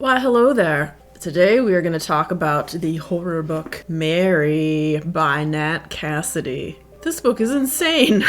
Why, hello there. Today we are going to talk about the horror book Mary by Nat Cassidy. This book is insane.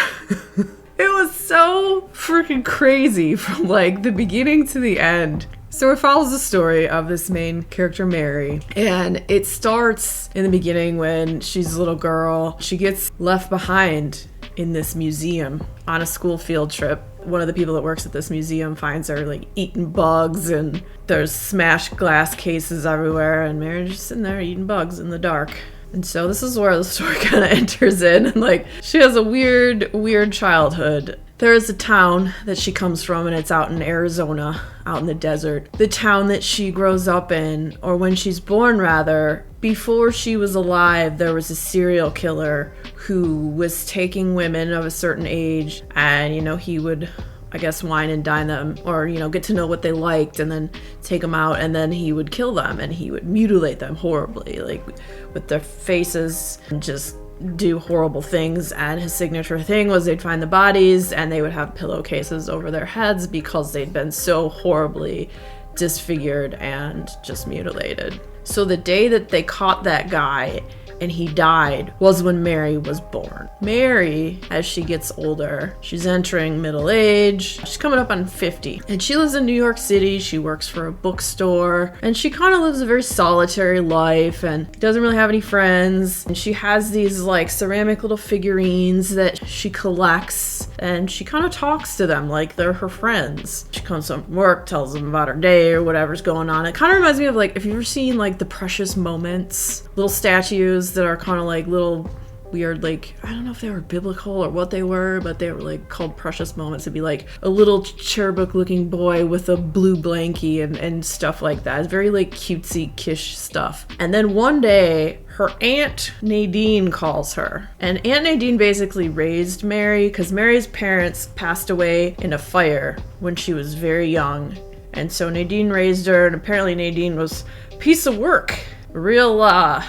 It was so freaking crazy from like the beginning to the end. So it follows the story of this main character, Mary, and it starts in the beginning when she's a little girl. She gets left behind in this museum on a school field trip. One of the people that works at this museum finds her like eating bugs, and there's smashed glass cases everywhere, and Mary's just sitting there eating bugs in the dark. And so this is where the story kind of enters in, and like she has a weird childhood. There is a town that she comes from, and it's out in Arizona, out in the desert. The town that she grows up in, or when she's born rather, before she was alive, there was a serial killer who was taking women of a certain age, and he would, I guess, wine and dine them, or get to know what they liked and then take them out, and then he would kill them and he would mutilate them horribly, like with their faces, and just do horrible things. And his signature thing was they'd find the bodies and they would have pillowcases over their heads because they'd been so horribly disfigured and just mutilated. So the day that they caught that guy and he died was when Mary was born. Mary, as she gets older, she's entering middle age. She's coming up on 50. And she lives in New York City. She works for a bookstore. And she kind of lives a very solitary life and doesn't really have any friends. And she has these like ceramic little figurines that she collects. And she kind of talks to them like they're her friends. She comes home from work, tells them about her day or whatever's going on. It kind of reminds me of like, if you've ever seen like the Precious Moments, little statues that are kind of like little weird, like, I don't know if they were biblical or what they were, but they were like called Precious Moments. It'd be like a little cherubic looking boy with a blue blankie and stuff like that. It's very like cutesy kish stuff. And then one day her Aunt Nadine calls her, and Aunt Nadine basically raised Mary because Mary's parents passed away in a fire when she was very young. And so Nadine raised her, and apparently Nadine was a piece of work. Real, I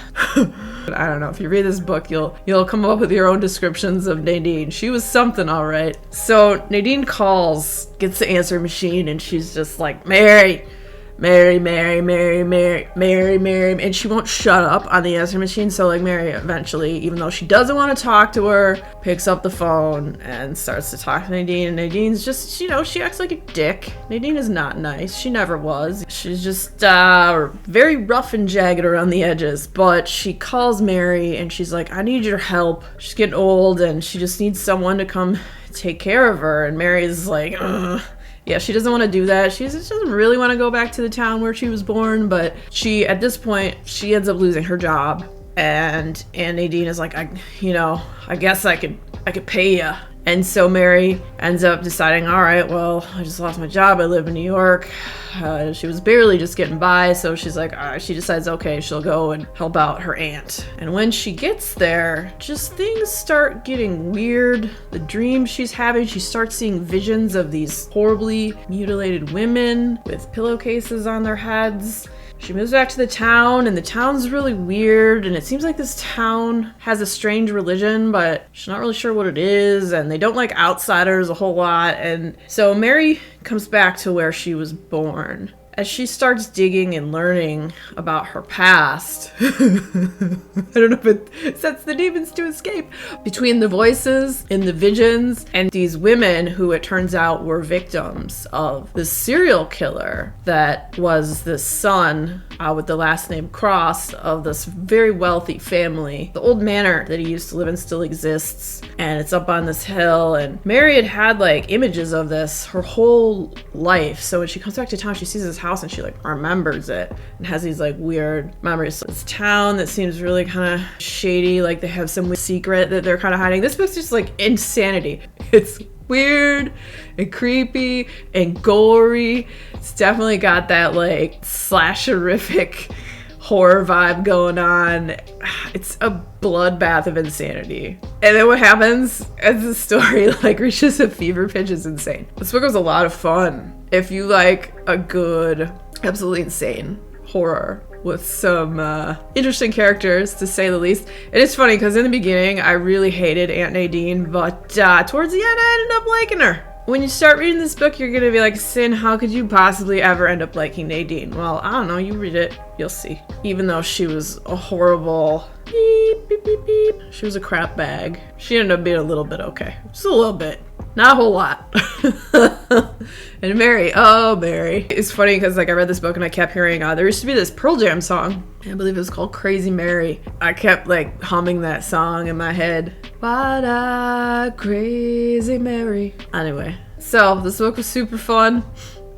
don't know, if you read this book, you'll come up with your own descriptions of Nadine. She was something, all right. So Nadine calls, gets the answer machine, and she's just like, Mary, Mary, Mary, Mary, Mary, Mary, Mary, and she won't shut up on the answer machine. So like Mary eventually, even though she doesn't want to talk to her, picks up the phone and starts to talk to Nadine. And Nadine's just, she acts like a dick. Nadine is not nice. She never was. She's just very rough and jagged around the edges. But she calls Mary and she's like, I need your help. She's getting old and she just needs someone to come take care of her. And Mary's like, ugh. Yeah, she doesn't want to do that. She doesn't really want to go back to the town where she was born, but at this point, she ends up losing her job. And Nadine is like, I guess I could pay you. And so Mary ends up deciding, all right, well, I just lost my job. I live in New York. She was barely just getting by. So she's like, she decides, okay, she'll go and help out her aunt. And when she gets there, just things start getting weird. The dreams she's having, she starts seeing visions of these horribly mutilated women with pillowcases on their heads. She moves back to the town, and the town's really weird, and it seems like this town has a strange religion, but she's not really sure what it is, and they don't like outsiders a whole lot. And so Mary comes back to where she was born. As she starts digging and learning about her past, I don't know if it sets the demons to escape. Between the voices and the visions and these women who it turns out were victims of this serial killer that was the son with the last name Cross of this very wealthy family. The old manor that he used to live in still exists, and it's up on this hill. And Mary had like images of this her whole life. So when she comes back to town, she sees this house and she like remembers it and has these like weird memories. So this town that seems really kind of shady, like they have some secret that they're kind of hiding. This book's just like insanity. It's weird and creepy and gory. It's definitely got that like slasheriffic horror vibe going on. It's a bloodbath of insanity. And then what happens as the story like reaches a fever pitch is insane. This book was a lot of fun. If you like a good, absolutely insane horror with some interesting characters, to say the least. And it's funny because in the beginning I really hated Aunt Nadine, but towards the end I ended up liking her. when you start reading this book, you're gonna be like, Sin, how could you possibly ever end up liking Nadine? Well, I don't know, you read it, you'll see. Even though she was a horrible beep, beep, beep, beep. She was a crap bag. She ended up being a little bit okay. Just a little bit. Not a whole lot. And Mary, oh Mary. It's funny because like I read this book and I kept hearing, there used to be this Pearl Jam song. I believe it was called Crazy Mary. I kept like humming that song in my head. What a crazy Mary. Anyway, so this book was super fun.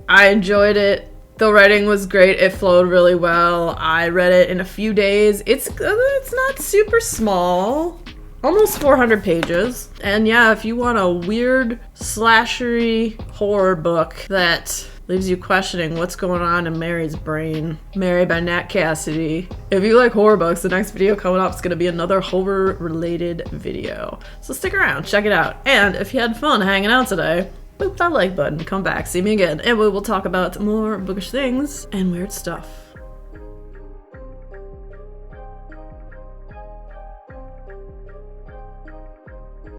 I enjoyed it. The writing was great. It flowed really well. I read it in a few days. It's not super small. Almost 400 pages. And yeah, if you want a weird, slashery horror book that leaves you questioning what's going on in Mary's brain, Mary by Nat Cassidy. If you like horror books, the next video coming up is going to be another horror-related video. So stick around, check it out. And if you had fun hanging out today, click that like button, come back, see me again, and we will talk about more bookish things and weird stuff.